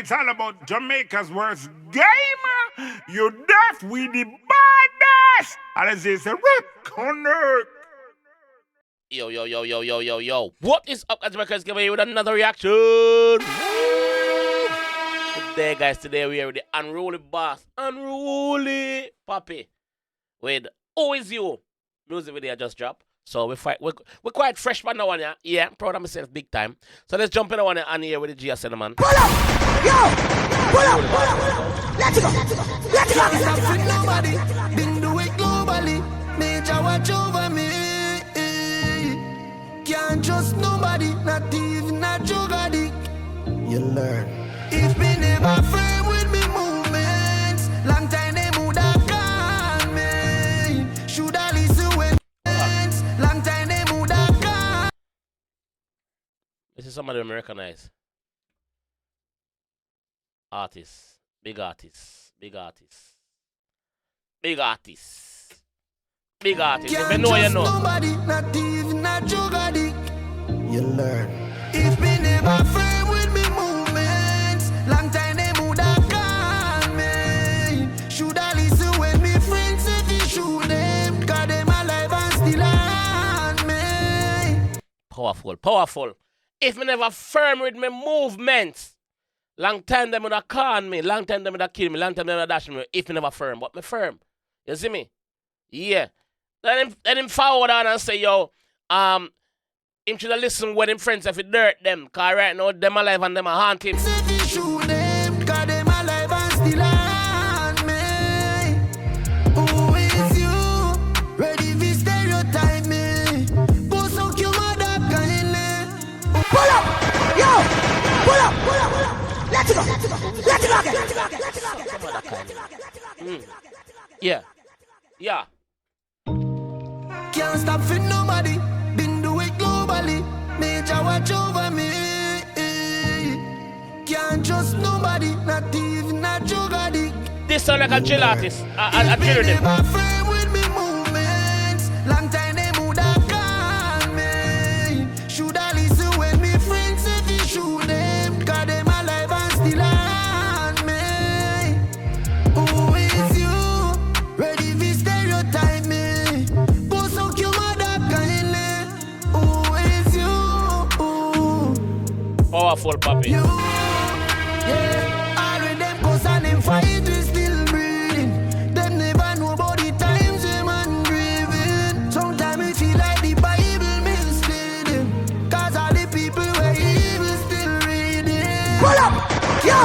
it's all about Jamaica's worst game. You deaf, we the baddest. And as it's a Recounting. Yo. What is up, Jamaica's giving you with another reaction? Today, guys, we are with the unruly boss, unruly Poppy, with Who Is You? Music video just dropped. So we're quite fresh by now one, yeah? Yeah, I'm proud of myself big time. So let's jump in the one and here with the G man. Pull up! Yo! Pull up! Let's go! Let's go! Can't stop with nobody. Been do it globally. Major watch over me. Can't trust nobody. Not even a drug addict. You learn. If me never firm with me movements, long time they would have gone me. Should I listen when long time they would have gone. This is somebody we recognize. Artists. Big artists. If you know, you know. Nobody, not even a drug addict. You learn. If me never firm with me movements, long time they would have gone me. Should I listen when me friends say you shoot them? Cause them alive and still on me. Powerful. If me never firm with me movements, long time them would have con me, long time them would have kill me, long time them would have dash me. If me never firm, but me firm. You see me? Yeah. Let him forward on and say, yo, him should have listened when him friends if he dirt them. Cause right now them alive and them a haunt him. Say you shoot them, cause them alive and still on me. Who is you? Ready to stereotype me. Boss out your mother kindly. Pull up! Yo! Pull up! Let's go! Yeah. Can't stop for nobody. Been do it globally. Major watch over me. Can't trust nobody. Not even a drug addict. This sound like a chill artist. A chill them. Never firm with me movements. Long time they would have gone me. Should I listen when me friends say you shoot them? Cause them alive and still on me. Who is you? Ready to stereotype me. Boss out your mother kindly. Who is you? Powerful Poppy. You, yeah, all of them cause and them fight we still breathing. Them never know about the times them and grieving. Sometimes we feel like the Bible misleading. Cause all the people were evil still reading. Pull up! Yo!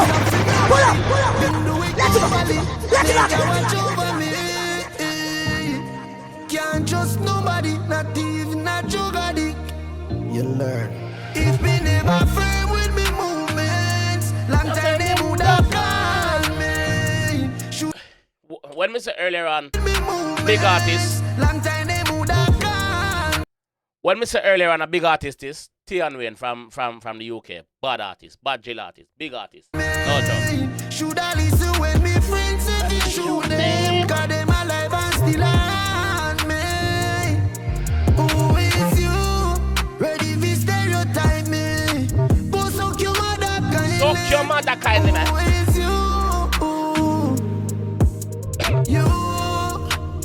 Pull up! Been do it globally. Can't watch over me. Can't trust nobody, not even a drug addict. You learn. If me never firm with me movements, long time they would have called me. When we say earlier on, big artist. Long time they would have called. When we say earlier on, a big artist is Tian Wayne from the UK. Bad artist, bad jail artist, big artist. No joke. Should I listen when me friends say you shoot them? Cause them alive and still on me. Who is you? Ready to stereotype me. Boss out your mother kindly. Suck your mother kindly, man. Who is you? You,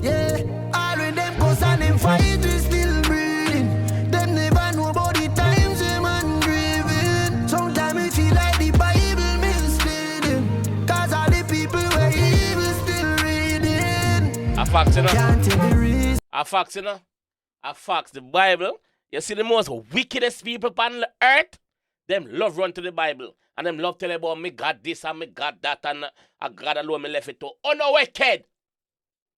yeah. All of them cause and them fight we still breathing. Them never know about the times them and grieving. Sometimes we feel like the Bible misleading. Cause all the people were evil still reading. A fact, you know? Can't tell the reason. A fact, you know? A fact, the Bible. You see the most wickedest people on the earth? Them love run to the Bible. And them love tell about me God this and me God that and I God alone me left it to. Oh no, wicked!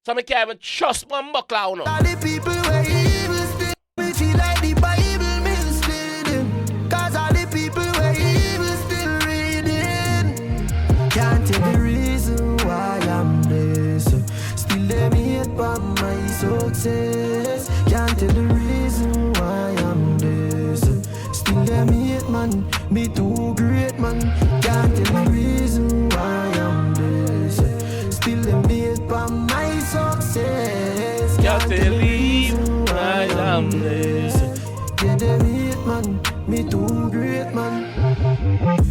So me can't even trust one buckler, you know? All the people were evil still. We feel like the Bible misleading. Cause all the people were evil still reading. Can't tell the reason why I'm blessed. Still them hate for my success. Can't tell the reason why I'm blessed. Still them hate man. Me too great man. Can't tell the reason why I'm blessed. Still them hate for my success. Can't tell the reason why I'm blessed. Yeah, them hate man. Me too great man.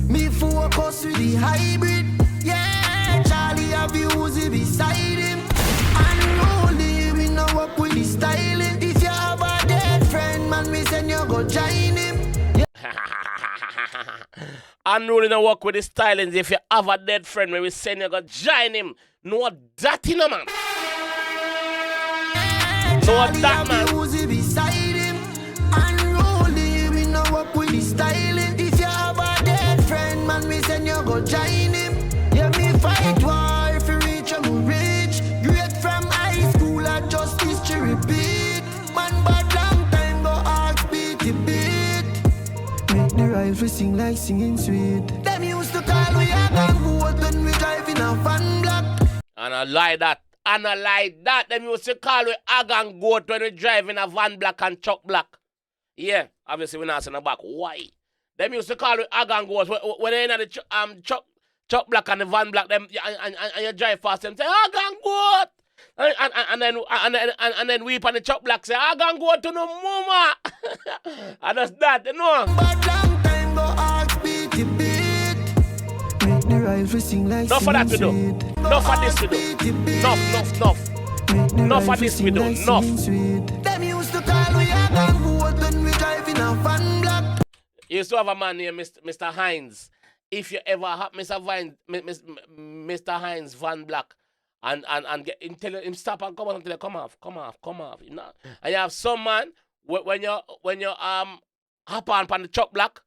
Me focus with the hybrid. Yeah, Charlie have you Uzi beside him. Unruly, we no work with the styling. If you have a dead friend, man, we send you go join him. Unruly no work with the stylings. If you have a dead friend, we send you go join him. No that in a man. No that man. Uzi beside him. Unruly, we no work with the styling. If you have a dead friend, man, we send you go join him. Yeah, me fight war if you reach, I'm rich. Great from high school, I just history repeat. Man, but long time go ask beat the beat. Make the rifle sing like singing sweet. Them used to call we a gang goat when we drive in a van block. And I like that. And I like that. Them used to call we ag and goat when we drive in a van black and chuck black. Yeah, obviously we're not in the back. Why? Them used to call we ag and goat when they're in the chuck black and the van black. Them and you drive fast. Them say ag and goat. And then we on the chuck black say ag and goat to no mama. And that's that, you know. But long time go ask beat the beat. Make the rifle sing like enough for that we do. Enough for this we do. Enough. Enough for this we do. Enough. Them used to call we a gang goat when we drive in a van block. You used to have a man named Mr. Hines. If you ever have Mr. Hines Van Black and get tell him stop and come on until come off. You know? And you have some man when you hop on the chuck block,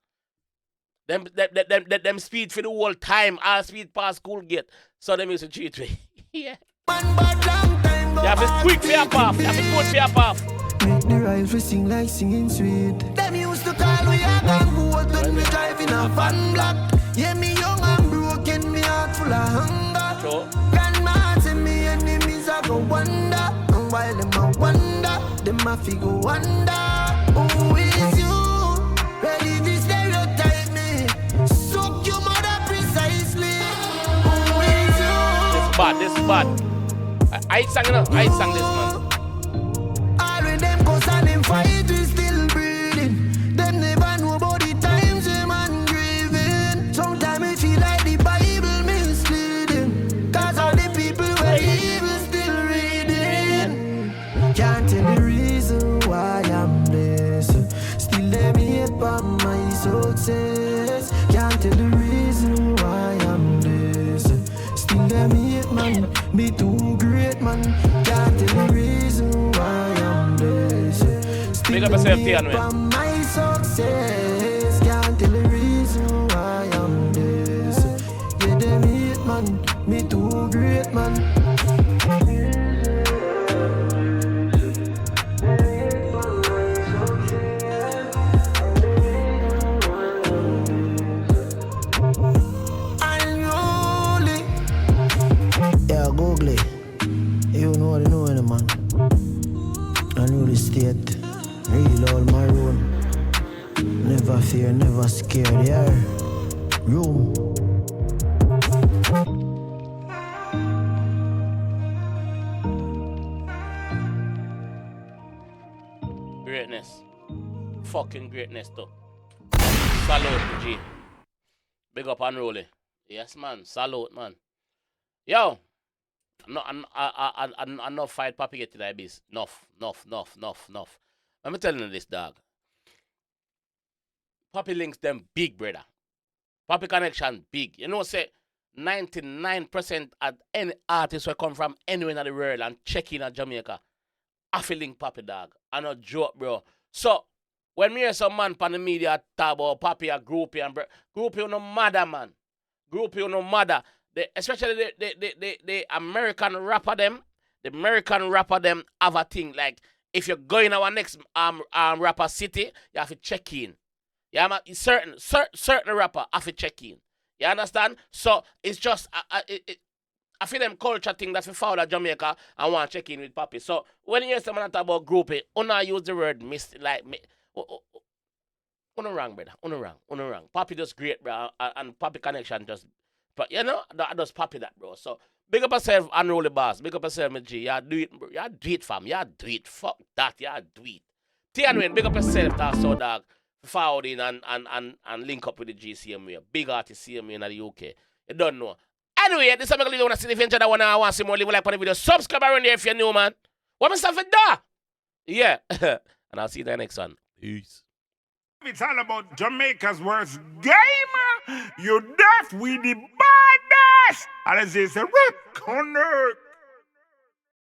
them speed for the whole time, all speed past school gate. So them used to cheat me. Yeah. You have to quick for your path. You have to good for your path. Make the rifle sing like singing sweet. Them used to call we a gang goat when we drive in a van block. Yeah, me young and broken, me heart full of hunger. Sure. Grandma say me enemies a go wonder. And while them a wonder, them a fi go wonder. Who is you? Ready to stereotype me? Suck your mother precisely. Who is you? This is bad. I sang enough. I sang this, man. All with them cause and them fight, we still breathing. Them never know about the times them man grieving. Sometimes I feel like the Bible misleading. Cause all the people were evil still reading. Can't tell the reason why I'm blessed. Still let me hate by my success. Can't tell the reason why I'm blessed. Still let me hate man, me too great man. Can't tell the reason why I'm blessed. Still Make up yourself, let me hate by my success. Can't tell the reason why I'm blessed. Yeah, them hate man, me too great man. Google, you know the know any man. I know the state, real all my own. Never fear, never scared, yeah. Room. Greatness. Fucking greatness too. Salute, G. Big up Unruly. Yes, man. Salute, man. Yo. I'm not fight Papi get to that biz. Enough. Let me tell you this, dog. Papi links them big, brother. Papi connection big. You know, say 99% of any artist will come from anywhere in the world and check in at Jamaica. I feel link Papi, dog. I no joke, bro. So when me hear some man pan the media talk about Papi a groupie and groupie you no mother, man. Groupie you no mother. Especially the American rapper them, have a thing like if you're going to our next rapper city, you have to check in. Yeah, man, certain rapper have to check in. You understand? So it's just I feel them culture thing that we follow at Jamaica and want to check in with Papi. So when you hear someone talk about groupie, una use the word like me. Una wrong, brother. Una wrong. Papi just great, bro, and Papi connection just. But you know, that does Papi that, bro. So big up yourself, Unruly Boss. Big up yourself, my G. You do it, bro. You do it, fam. You do it. Fuck that. You do it. Tianwen, big up yourself, that's so, dog. forward in and link up with the GCMA. Big artist CMA in the UK. You don't know. Anyway, this is I'm going to see if you enjoy that one. I want to see more. Leave a like on the video. Subscribe around there if you're new, man. What am I for that? Yeah. And I'll see you in the next one. Peace. It's all about Jamaica's worst game. You deaf with the baddest. And it's a Recounting.